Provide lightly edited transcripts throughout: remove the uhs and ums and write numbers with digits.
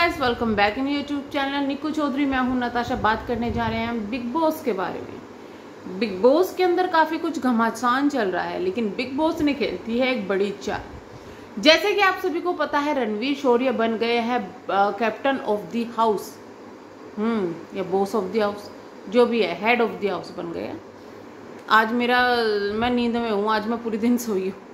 Guys, welcome back in YouTube channel Niku Chaudhary. मैं हूं नताशा। बात करने जा रहे हैं बिग बॉस के बारे में। बिग बॉस के अंदर काफी कुछ घमासान चल रहा है, लेकिन बिग बॉस ने खेलती है एक बड़ी चाल। जैसे कि आप सभी को पता है, रणवीर शौर्य बन गए हैं कैप्टन ऑफ द हाउस, या बॉस ऑफ द हाउस, जो भी है, हेड ऑफ द हाउस बन गए। आज मैं नींद में हूँ, आज मैं पूरे दिन सोई हूँ।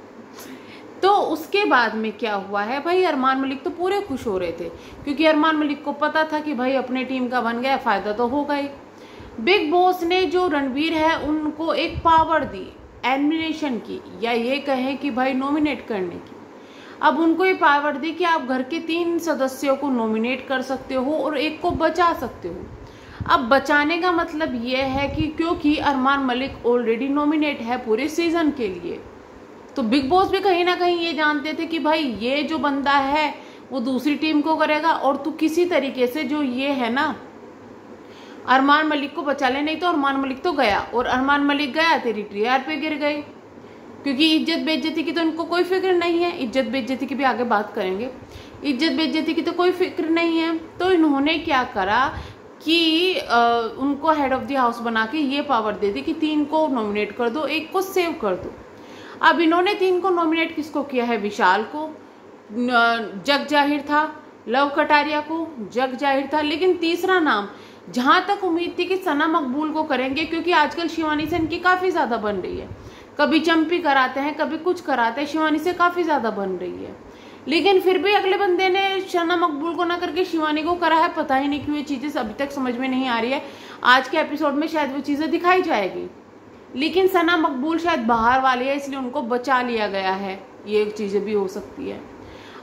तो उसके बाद में क्या हुआ है भाई, अरमान मलिक तो पूरे खुश हो रहे थे, क्योंकि अरमान मलिक को पता था कि भाई अपने टीम का बन गया, फायदा तो होगा ही। बिग बॉस ने जो रणवीर है उनको एक पावर दी एलिमिनेशन की, या ये कहें कि भाई नॉमिनेट करने की। अब उनको ये पावर दी कि आप घर के 3 सदस्यों को नॉमिनेट कर सकते हो और एक को बचा सकते हो। अब बचाने का मतलब ये है कि क्योंकि अरमान मलिक ऑलरेडी नॉमिनेट है पूरे सीजन के लिए, तो बिग बॉस भी कहीं ना कहीं ये जानते थे कि भाई ये जो बंदा है वो दूसरी टीम को करेगा, और तू किसी तरीके से जो ये है ना अरमान मलिक को बचा ले। नहीं तो अरमान मलिक तो गया, और अरमान मलिक गया तेरी टीआर पे गिर गई, क्योंकि इज्जत बेइज्जती की तो इनको कोई फिक्र नहीं है। इज्जत बेइज्जती की भी आगे बात करेंगे। इज्जत बेइज्जती की तो कोई फिक्र नहीं है। तो इन्होंने क्या करा कि उनको हेड ऑफ द हाउस बना के ये पावर दे दी कि 3 को नॉमिनेट कर दो, एक को सेव कर दो। अब इन्होंने 3 को नॉमिनेट किसको किया है? विशाल को जग जाहिर था, लव कटारिया को जग जाहिर था, लेकिन तीसरा नाम जहां तक उम्मीद थी कि सना मकबूल को करेंगे, क्योंकि आजकल शिवानी से इनकी काफी ज्यादा बन रही है। कभी चंपी कराते हैं, कभी कुछ कराते हैं, शिवानी से काफी ज्यादा बन रही है। लेकिन फिर भी अगले बंदे ने सना मकबूल को ना करके शिवानी को करा है। पता ही नहीं क्यों, ये चीजें अभी तक समझ में नहीं आ रही है। आज के एपिसोड में शायद वो चीजें दिखाई जाएगी, लेकिन सना मकबूल शायद बाहर वाली है, इसलिए उनको बचा लिया गया है। ये चीजें भी हो सकती है।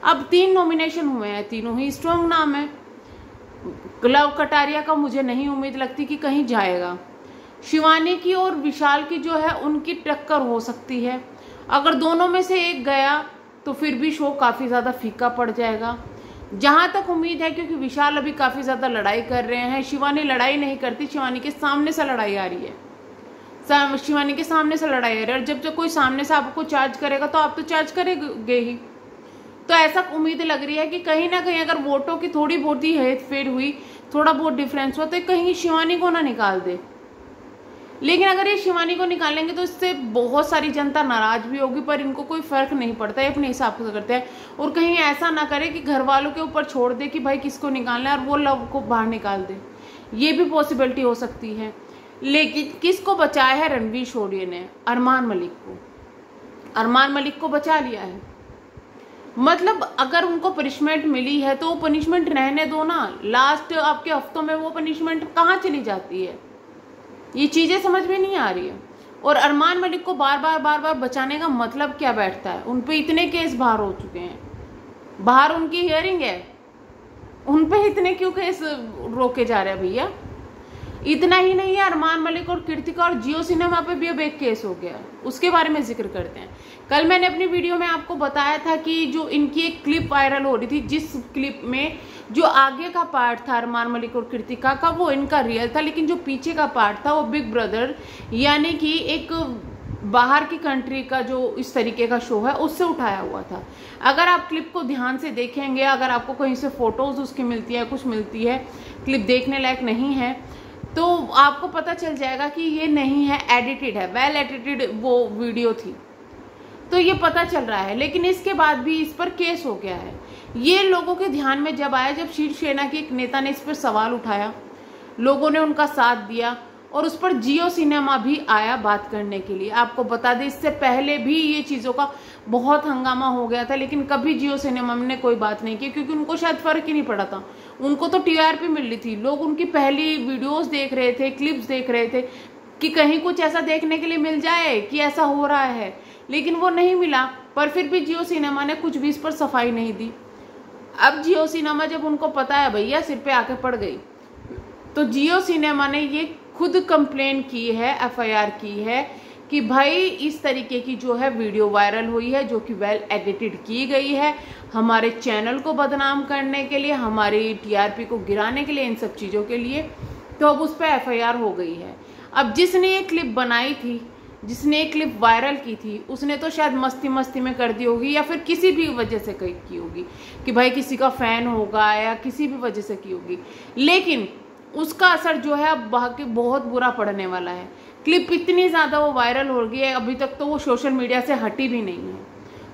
अब 3 नॉमिनेशन हुए हैं, तीनों ही स्ट्रॉन्ग नाम है। लव कटारिया का मुझे नहीं उम्मीद लगती कि कहीं जाएगा। शिवानी की और विशाल की जो है उनकी टक्कर हो सकती है। अगर दोनों में से एक गया तो फिर भी शो काफी ज्यादा फीका पड़ जाएगा, जहां तक उम्मीद है, क्योंकि विशाल अभी काफी ज्यादा लड़ाई कर रहे हैं। शिवानी लड़ाई नहीं करती, शिवानी के सामने से लड़ाई आ रही है। शिवानी के सामने से लड़ाई है, और जब कोई सामने से आपको चार्ज करेगा तो आप तो चार्ज करेंगे ही। तो ऐसा उम्मीद लग रही है कि कहीं ना कहीं अगर वोटों की थोड़ी बहुत ही हेरफेर हुई, थोड़ा बहुत डिफरेंस हुआ, तो कहीं शिवानी को ना निकाल दे। लेकिन अगर ये शिवानी को निकालेंगे तो इससे बहुत सारी जनता नाराज भी होगी, पर इनको कोई फर्क नहीं पड़ता, ये अपने हिसाब से करते हैं। और कहीं ऐसा ना करे कि घर वालों के ऊपर छोड़ दे कि भाई किसको निकालना है, और वो लव को बाहर निकाल दे। ये भी पॉसिबिलिटी हो सकती है। लेकिन किसको बचाया है रणवीर शौर्य ने? अरमान मलिक को। अरमान मलिक को बचा लिया है। मतलब अगर उनको पनिशमेंट मिली है तो वो पनिशमेंट रहने दो ना। लास्ट आपके हफ्तों में वो पनिशमेंट कहाँ चली जाती है? ये चीजें समझ में नहीं आ रही है। और अरमान मलिक को बार बार बचाने का मतलब क्या बैठता है? उनपे इतने केस बाहर हो चुके हैं, बाहर उनकी हियरिंग है, उनपे इतने क्यों केस रोके जा रहे हैं भैया? इतना ही नहीं है, अरमान मलिक और कृतिका और जियो सिनेमा पे भी अब एक केस हो गया, उसके बारे में जिक्र करते हैं। कल मैंने अपनी वीडियो में आपको बताया था कि जो इनकी एक क्लिप वायरल हो रही थी, जिस क्लिप में जो आगे का पार्ट था अरमान मलिक और कृतिका का, वो इनका रियल था, लेकिन जो पीछे का पार्ट था वो बिग ब्रदर यानी कि एक बाहर की कंट्री का जो इस तरीके का शो है उससे उठाया हुआ था। अगर आप क्लिप को ध्यान से देखेंगे, अगर आपको कहीं से फोटोज उसकी मिलती है, कुछ मिलती है, क्लिप देखने लायक नहीं है, तो आपको पता चल जाएगा कि ये नहीं है, एडिटेड है, वेल एडिटेड वो वीडियो थी, तो ये पता चल रहा है। लेकिन इसके बाद भी इस पर केस हो गया है। ये लोगों के ध्यान में जब आया, जब शिवसेना के एक नेता ने इस पर सवाल उठाया, लोगों ने उनका साथ दिया, और उस पर जियो सिनेमा भी आया बात करने के लिए। आपको बता दें, इससे पहले भी ये चीज़ों का बहुत हंगामा हो गया था, लेकिन कभी जियो सिनेमा ने कोई बात नहीं की, क्योंकि उनको शायद फर्क ही नहीं पड़ा था। उनको तो टीआरपी मिल रही थी, लोग उनकी पहली वीडियोस देख रहे थे, क्लिप्स देख रहे थे कि कहीं कुछ ऐसा देखने के लिए मिल जाए कि ऐसा हो रहा है, लेकिन वो नहीं मिला। पर फिर भी जियो सिनेमा ने कुछ भी इस पर सफाई नहीं दी। अब जियो सिनेमा जब उनको पता है भैया सिर पे आके पड़ गई, तो जियो सिनेमा ने ये खुद कंप्लेन की है, एफआईआर की है कि भाई इस तरीके की जो है वीडियो वायरल हुई है, जो कि वेल एडिटेड की गई है, हमारे चैनल को बदनाम करने के लिए, हमारी टीआरपी को गिराने के लिए, इन सब चीज़ों के लिए। तो अब उस पर एफआईआर हो गई है। अब जिसने ये क्लिप बनाई थी, जिसने एक क्लिप वायरल की थी उसने तो शायद मस्ती मस्ती में कर दी होगी या फिर किसी भी वजह से की होगी कि भाई किसी का फैन होगा या किसी भी वजह से की होगी, लेकिन उसका असर जो है अब बाकी बहुत बुरा पड़ने वाला है। क्लिप इतनी ज़्यादा वो वायरल हो गई है, अभी तक तो वो सोशल मीडिया से हटी भी नहीं है।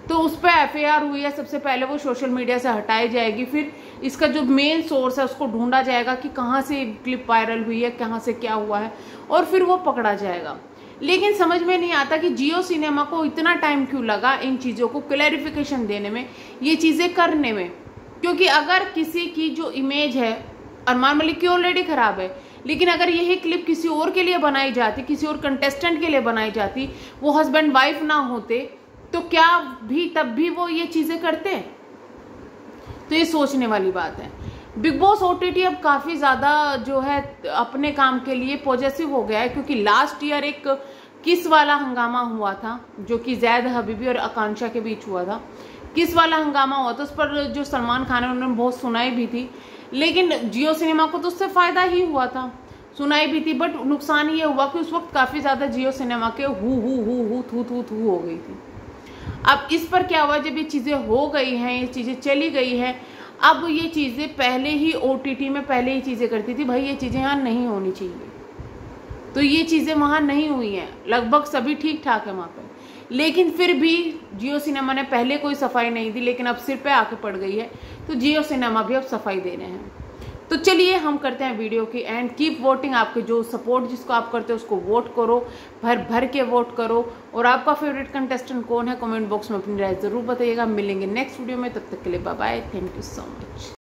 तो उस पर FIR हुई है, सबसे पहले वो सोशल मीडिया से हटाई जाएगी, फिर इसका जो मेन सोर्स है उसको ढूंढा जाएगा कि कहाँ से क्लिप वायरल हुई है, कहाँ से क्या हुआ है, और फिर वो पकड़ा जाएगा। लेकिन समझ में नहीं आता कि जियो सिनेमा को इतना टाइम क्यों लगा इन चीज़ों को क्लैरिफिकेशन देने में, ये चीज़ें करने में। क्योंकि अगर किसी की जो इमेज है, अरमान मलिक की ऑलरेडी खराब है, लेकिन अगर यही क्लिप किसी और के लिए बनाई जाती, किसी और कंटेस्टेंट के लिए बनाई जाती, वो हस्बैंड वाइफ ना होते, तो क्या भी तब भी वो ये चीज़ें करते? तो ये सोचने वाली बात है। बिग बॉस OTT अब काफ़ी ज़्यादा जो है अपने काम के लिए पॉजिटिव हो गया है, क्योंकि लास्ट ईयर एक किस वाला हंगामा हुआ था जो कि ज़ैद हबीबी और आकांक्षा के बीच हुआ था। किस वाला हंगामा हुआ था, उस पर जो सलमान खान है उन्होंने बहुत सुनाई भी थी, लेकिन जियो सिनेमा को तो उससे फ़ायदा ही हुआ था, सुनाई भी थी, बट नुकसान ये हुआ कि उस वक्त काफ़ी ज़्यादा जियो सिनेमा के हु थू हो गई थी। अब इस पर क्या हुआ, जब ये चीज़ें हो गई हैं, ये चीज़ें चली गई हैं, अब ये चीज़ें पहले ही OTT में पहले ही चीज़ें करती थी, भाई ये चीज़ें यहाँ नहीं होनी चाहिए, तो ये चीज़ें वहाँ नहीं हुई हैं, लगभग सभी ठीक ठाक है वहाँ पर। लेकिन फिर भी जियो सिनेमा ने पहले कोई सफाई नहीं दी, लेकिन अब सिर पे आके पड़ गई है, तो जियो सिनेमा भी अब सफाई दे रहे हैं। तो चलिए हम करते हैं वीडियो की एंड। कीप वोटिंग, आपके जो सपोर्ट जिसको आप करते हो उसको वोट करो, भर भर के वोट करो। और आपका फेवरेट कंटेस्टेंट कौन है, कमेंट बॉक्स में अपनी राय जरूर बताइएगा। मिलेंगे नेक्स्ट वीडियो में, तब तक के लिए bye bye, thank you so much.